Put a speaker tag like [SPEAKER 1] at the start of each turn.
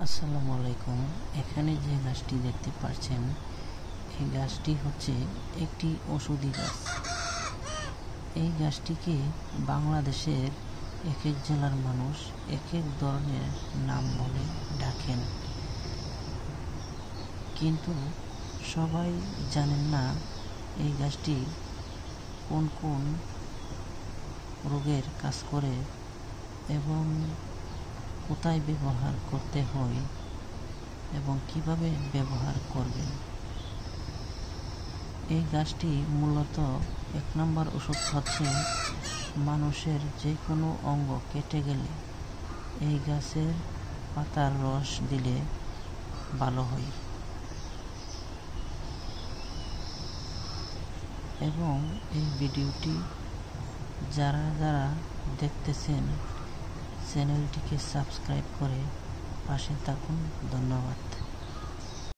[SPEAKER 1] আসসালামু আলাইকুম। এখানে যে গাছটি দেখতে পাচ্ছেন, এই গাছটি হচ্ছে একটি ওষুধি গাছ। এই গাছটিকে বাংলাদেশের এক এক জেলার মানুষ এক এক ধরনের নাম বলে ডাকেন, কিন্তু সবাই জানেন না এই গাছটি কোন কোন রোগের কাজ করে এবং কোথায় ব্যবহার করতে হয় এবং কিভাবে ব্যবহার করবেন। এই গাছটি মূলত 1 নম্বর ওষুধ হচ্ছে মানুষের যে কোনো অঙ্গ কেটে গেলে এই গাছের পাতার রস দিলে ভালো হয়। এবং এই ভিডিওটি যারা যারা দেখতেছেন, চ্যানেলটিকে সাবস্ক্রাইব করে পাশে থাকুন। ধন্যবাদ।